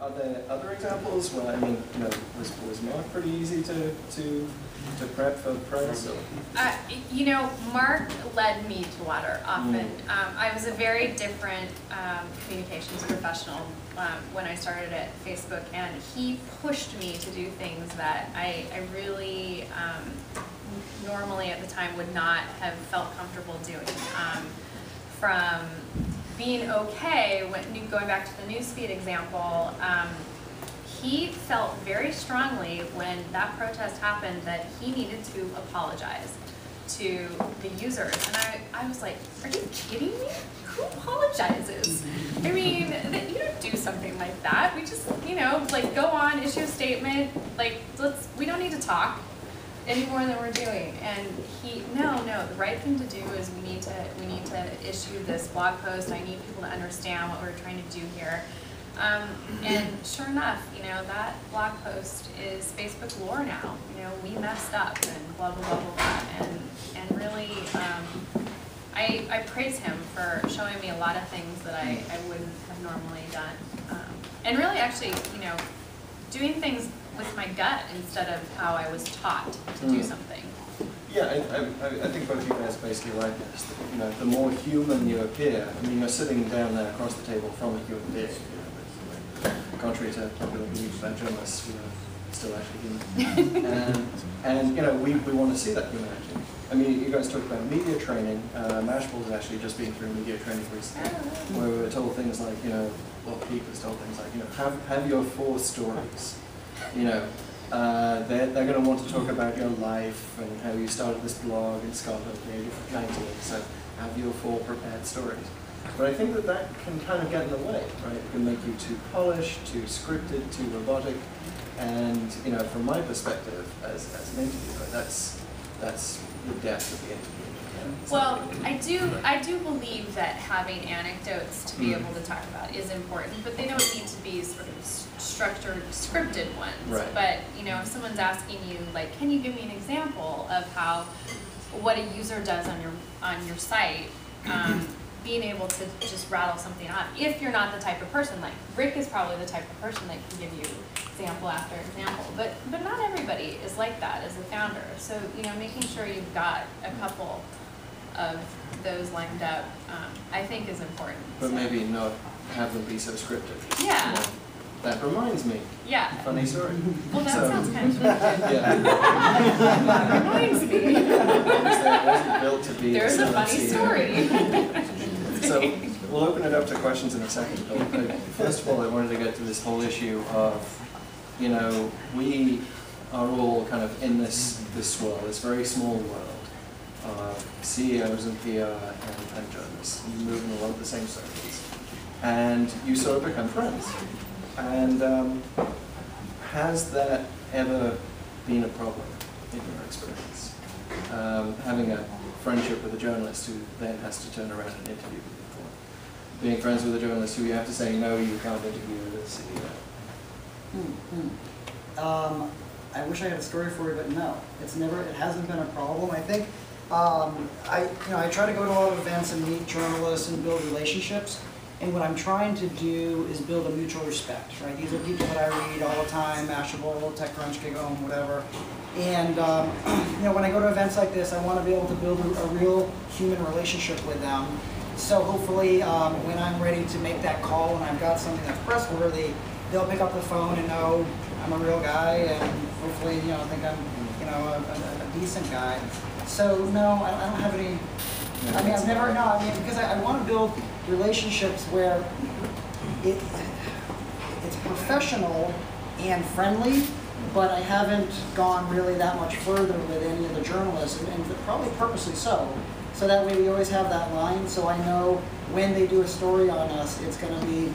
are there other examples where, I mean, you know, was Mark pretty easy to prep for press? You know, Mark led me to water often. I was a very different communications professional when I started at Facebook, and he pushed me to do things that I really normally at the time would not have felt comfortable doing. From being okay, going back to the newsfeed example, he felt very strongly when that protest happened that he needed to apologize to the users. And I was like, are you kidding me? Who apologizes? I mean, you don't do something like that. We just, you know, like go on, issue a statement, like we don't need to talk any more than we're doing. And no, the right thing to do is we need to issue this blog post. I need people to understand what we're trying to do here. And sure enough, you know, that blog post is Facebook lore now. You know, we messed up and blah, blah, blah, blah, blah. And really, I praise him for showing me a lot of things that I wouldn't have normally done. And really actually, you know, doing things with my gut instead of how I was taught to do something. Yeah, I think both you guys are basically right there. You know, the more human you appear, I mean, you're sitting down there across the table from a human being. Contrary to popular belief about journalists, we are still actually human. And you know, we want to see that humanity. I mean, you guys talked about media training. Mashable has actually just been through media training recently, where we were told things like, you know, well, Pete was told things like, you know, have your 4 stories. You know, they're going to want to talk about your life and how you started this blog in Scotland in the age of 19. So have your 4 prepared stories. But I think that can kind of get in the way, right? It can make you too polished, too scripted, too robotic. And you know, from my perspective as an interviewer, that's the depth of the interview. Well, I do believe that having anecdotes to be able to talk about is important, but they don't need to be sort of structured, scripted ones. Right. But you know, if someone's asking you, like, can you give me an example of what a user does on your site? Being able to just rattle something off. If you're not the type of person, like Rick is probably the type of person that can give you example after example, but not everybody is like that as a founder. So you know, making sure you've got a couple of those lined up, I think is important. But maybe not have them be so scripted. Yeah. You know, that reminds me. Yeah. Funny story. Well, that sounds kind of yeah. That reminds me. It wasn't built to be. There's a funny story. So we'll open it up to questions in a second. But first of all, I wanted to get to this whole issue of, you know, we are all kind of in this world, this very small world of CEOs and PR and journalists. You move in a lot of the same circles, and you sort of become friends. And has that ever been a problem in your experience? Having a friendship with a journalist who then has to turn around and interview people. Being friends with a journalist who you have to say, no, you can't interview the CEO. I wish I had a story for you, but no. It hasn't been a problem. I think, I try to go to a lot of events and meet journalists and build relationships. And what I'm trying to do is build a mutual respect, right? These are people that I read all the time, Mashable, TechCrunch, GigHome, whatever. And you know, when I go to events like this, I want to be able to build a real human relationship with them. So hopefully, when I'm ready to make that call and I've got something that's press-worthy, they'll pick up the phone and know I'm a real guy, and hopefully, you know, think I'm, you know, a decent guy. So no, I don't have any. I mean, because I want to build relationships where it's professional and friendly, but I haven't gone really that much further with any of the journalists, and probably purposely so. So that way we always have that line, so I know when they do a story on us, it's going to be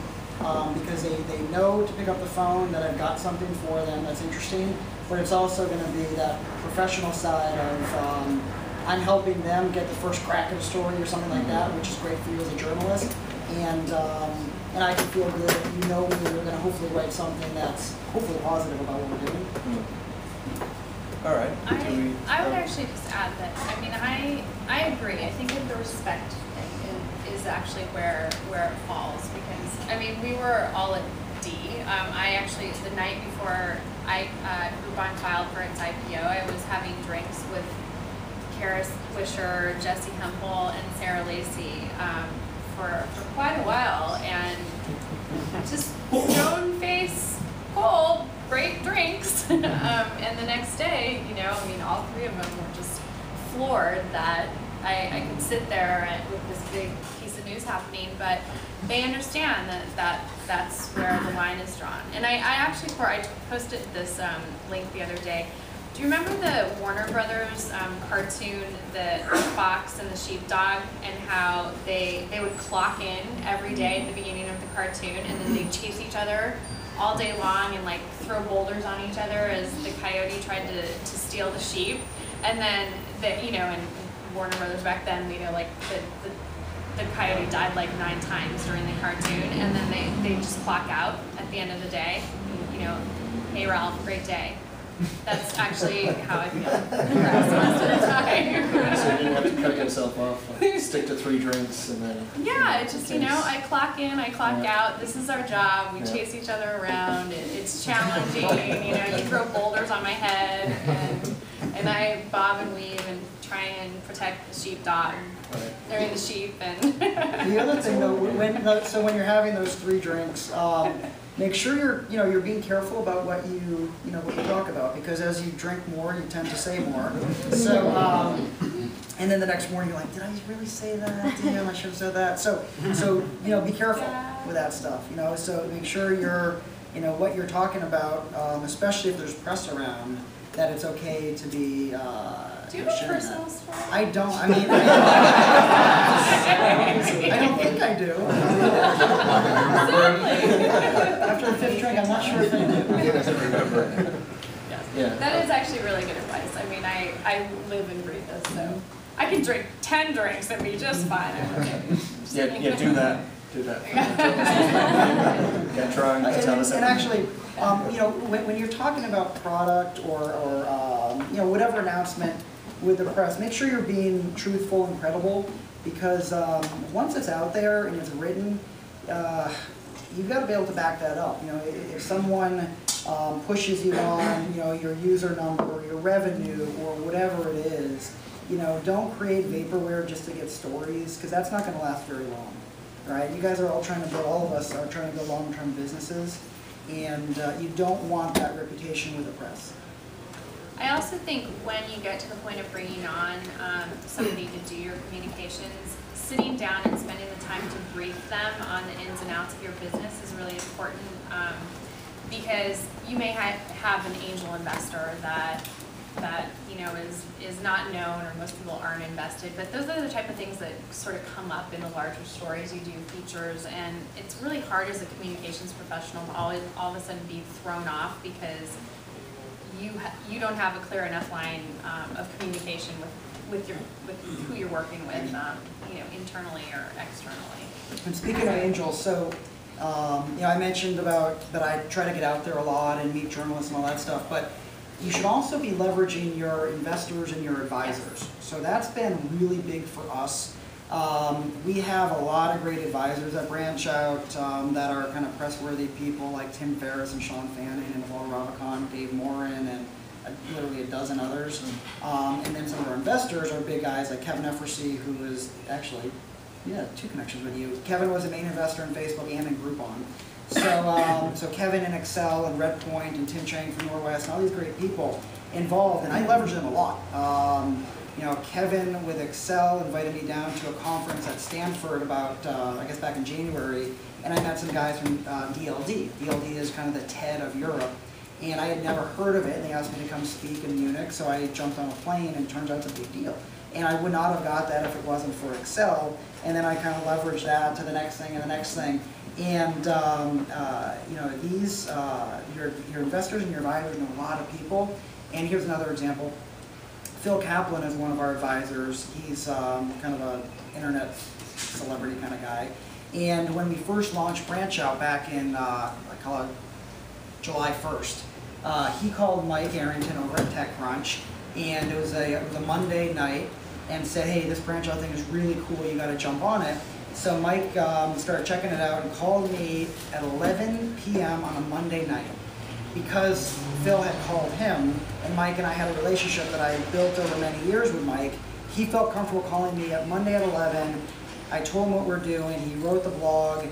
because they know to pick up the phone, that I've got something for them that's interesting, but it's also going to be that professional side of I'm helping them get the first crack at a story or something like that, which is great for you as a journalist. And I can feel good that you know me, you're going to hopefully write something that's hopefully positive about what we're doing. All right. I would actually just add that, I mean, I agree. I think that the respect thing is actually where it falls, because, I mean, we were all at I actually, the night before Groupon filed for its IPO, I was having drinks with Kara Swisher, Jesse Hempel, and Sarah Lacey for quite a while, and just stone face, cold, great drinks. And the next day, you know, I mean, all three of them were just floored that I could sit there with this big piece of news happening, but they understand that's where the line is drawn. And I actually, I posted this link the other day. Do you remember the Warner Brothers cartoon, the fox and the sheepdog, and how they would clock in every day at the beginning of the cartoon, and then they'd chase each other all day long and like throw boulders on each other as the coyote tried to steal the sheep? And then, you know, in Warner Brothers back then, you know, like the coyote died like 9 times during the cartoon, and then they just clock out at the end of the day. You know, hey Ralph, great day. That's actually how I feel the rest of the time. So you didn't have to cut yourself off, like, stick to 3 drinks and then... Yeah, it's just, you know, I clock in, I clock out. This is our job. We chase each other around. It's challenging. You know, you throw boulders on my head, and I bob and weave and try and protect the sheepdog. Right. Or the sheep. And the other thing, though, when you're having those 3 drinks, make sure you're being careful about what you talk about, because as you drink more, you tend to say more. So, and then the next morning you're like, did I really say that? Damn, I should have said that. So you know, be careful with that stuff. You know, so make sure you're, you know, what you're talking about, especially if there's press around, that it's okay to be. Do you have a personal story? I don't. I mean, I don't think I do. After the 5th drink, I'm not sure if I do. He doesn't remember. Yeah. That is actually really good advice. I mean, I live and breathe this, so I can drink 10 drinks and be just fine. Yeah, do that. Do that. Get trying to tell us and actually, you know, when you're talking about product or you know, whatever announcement with the press, make sure you're being truthful and credible, because once it's out there and it's written, you've got to be able to back that up. You know, if someone pushes you on, you know, your user number, your revenue, or whatever it is, you know, don't create vaporware just to get stories, because that's not going to last very long. Right? You guys are all trying to build, all of us are trying to build long-term businesses, and you don't want that reputation with the press. I also think when you get to the point of bringing on somebody to do your communications, sitting down and spending the time to brief them on the ins and outs of your business is really important, because you may have an angel investor that you know is not known, or most people aren't invested, but those are the type of things that sort of come up in the larger stories. You do features, and it's really hard as a communications professional to all of a sudden be thrown off because you don't have a clear enough line of communication with who you're working with, you know, internally or externally. And speaking of angels, so you know, I mentioned about that I try to get out there a lot and meet journalists and all that stuff, but you should also be leveraging your investors and your advisors. So that's been really big for us. We have a lot of great advisors at Branchout that are kind of press-worthy people, like Tim Ferriss and Sean Fanning and Naval Ravikant, Dave Morin, and literally a dozen others. And then some of our investors are big guys like Kevin Effersey, who is actually, 2 connections with you. Kevin was a main investor in Facebook and in Groupon. So Kevin in Excel and Redpoint and Tim Chang from Norwest and all these great people involved, and I leverage them a lot. You know, Kevin with Excel invited me down to a conference at Stanford about, I guess back in January, and I met some guys from DLD. DLD is kind of the TED of Europe, and I had never heard of it, and they asked me to come speak in Munich, so I jumped on a plane, and it turns out it's a big deal. And I would not have got that if it wasn't for Excel, and then I kind of leveraged that to the next thing and the next thing. And you know, these your investors and your advisors know a lot of people. And here's another example. Phil Kaplan is one of our advisors. He's kind of an internet celebrity kind of guy. And when we first launched Branchout back in I call it July 1st, he called Mike Arrington over at TechCrunch, and it was a Monday night, and said, hey, this Branchout thing is really cool, you got to jump on it. So Mike started checking it out and called me at 11 p.m. on a Monday night. Because Phil had called him, and Mike and I had a relationship that I had built over many years with Mike, he felt comfortable calling me at Monday at 11. I told him what we're doing. He wrote the blog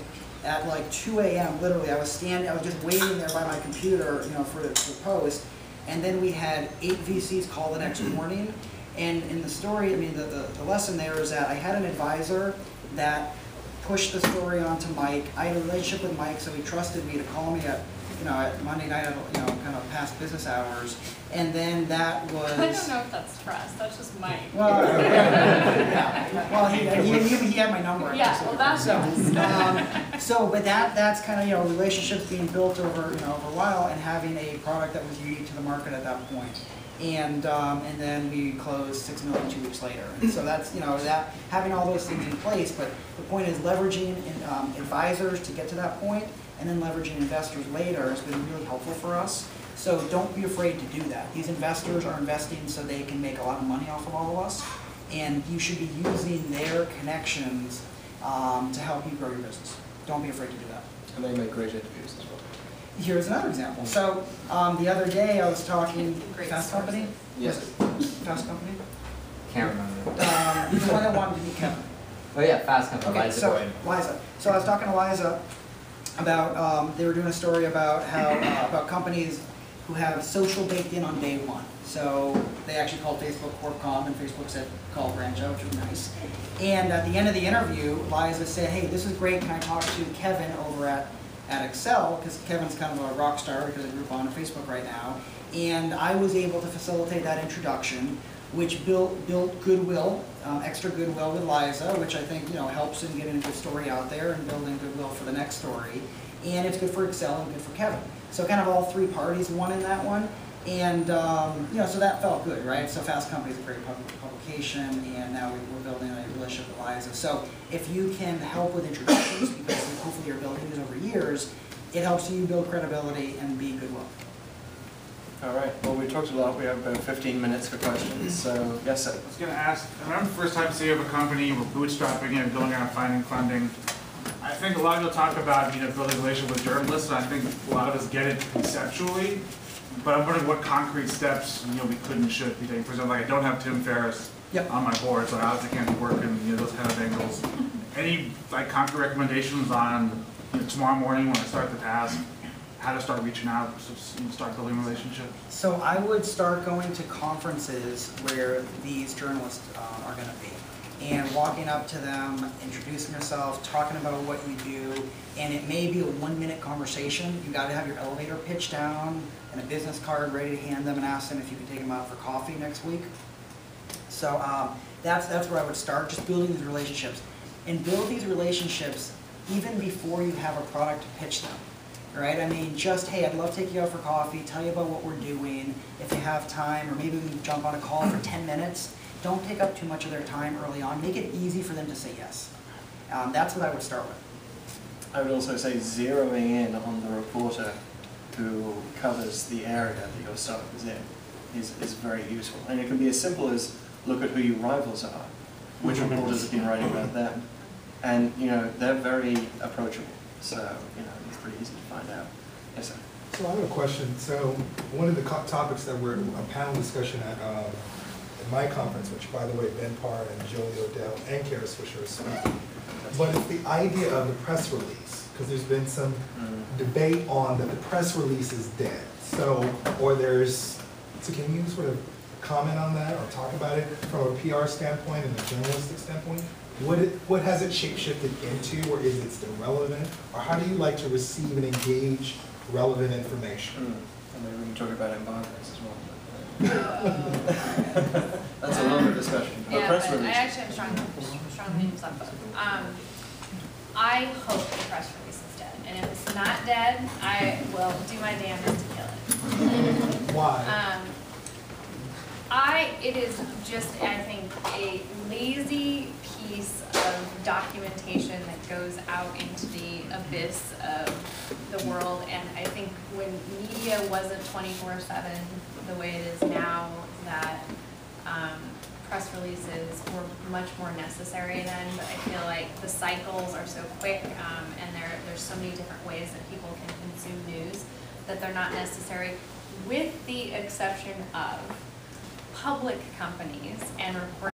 at like 2 a.m. Literally, I was just waiting there by my computer, for the post. And then we had 8 VCs call the next morning. And in the story, the lesson there is that I had an advisor that pushed the story onto Mike. I had a relationship with Mike, so he trusted me to call me at Monday night, kind of past business hours. And then that was... I don't know if that's trust, that's just Mike. Well, yeah. Well, he had my number. Yeah, well, that's but that's kind of, relationships being built over, over a while and having a product that was unique to the market at that point. And then we closed $6 million 2 weeks later. And so that's, that having all those things in place. But the point is leveraging advisors to get to that point, and then leveraging investors later has been really helpful for us. So don't be afraid to do that. These investors are investing so they can make a lot of money off of all of us, and you should be using their connections to help you grow your business. Don't be afraid to do that. And they make great interviews as well. Here's another example. So the other day I was talking, Fast Company? Yes. Fast Company? Can't remember. The one that wanted to be Kevin. Oh yeah, Fast Company. Okay, Liza so Boyd. Liza. So I was talking to Liza about, they were doing a story about how, about companies who have social baked in on day one. So they actually called Facebook CorpCom, and Facebook said call Branchout, which was nice. And at the end of the interview, Liza said, hey, this is great, can I talk to Kevin over at Excel, because Kevin's kind of a rock star because of Groupon on Facebook right now. And I was able to facilitate that introduction, which built goodwill, extra goodwill with Liza, which I think helps in getting a good story out there and building goodwill for the next story. And it's good for Excel and good for Kevin. So kind of all three parties won in that one. And so that felt good, right? So Fast Company is a great publication, and now we're building a relationship with Liza. So if you can help with introductions, because hopefully you're building these over years, it helps you build credibility and be goodwill. All right. Well, we talked a lot. We have about 15 minutes for questions. So yes, sir. I was going to ask, I remember the first time CEO of a company, we're bootstrapping and going out finding funding. I think a lot of people talk about building a relationship with journalists, and I think a lot of us get it conceptually. But I'm wondering what concrete steps we could and should be taking. For example, I don't have Tim Ferriss on my board, so I obviously can't be working those kind of angles. Any concrete recommendations on tomorrow morning when I start the task, how to start reaching out, start building relationships? So I would start going to conferences where these journalists are going to be, and walking up to them, introducing yourself, talking about what you do, and it may be a 1-minute conversation. You got to have your elevator pitch down and a business card ready to hand them and ask them if you can take them out for coffee next week. So that's where I would start, just building these relationships. And build these relationships even before you have a product to pitch them, right? Just, hey, I'd love to take you out for coffee, tell you about what we're doing, if you have time, or maybe we can jump on a call for 10 minutes. Don't take up too much of their time early on. Make it easy for them to say yes. That's what I would start with. I would also say zeroing in on the reporter who covers the area that your startup is in is very useful. And it can be as simple as look at who your rivals are, which reporters have been writing about them. And they're very approachable, so it's pretty easy to find out. Yes, sir. So I have a question. So one of the topics that were a panel discussion at my conference, which by the way, Ben Parr and Jolie Odell and Karis Fisher are speaking, but it's the idea of the press release, because there's been some debate on that the press release is dead. So can you sort of comment on that or talk about it from a PR standpoint and a journalistic standpoint? What has it shape-shifted into, or is it still relevant? Or how do you like to receive and engage relevant information? And maybe we can talk about embargoes as well. That's a longer discussion. Yeah, but I actually have strong views on both. I hope the press release is dead, and if it's not dead, I will do my damnedest to kill it. Why? It is just, I think, a lazy piece of documentation that goes out into the abyss of the world, and I think when media wasn't 24/7 the way it is now, that press releases were much more necessary then, but I feel like the cycles are so quick, and there's so many different ways that people can consume news that they're not necessary, with the exception of public companies and reporting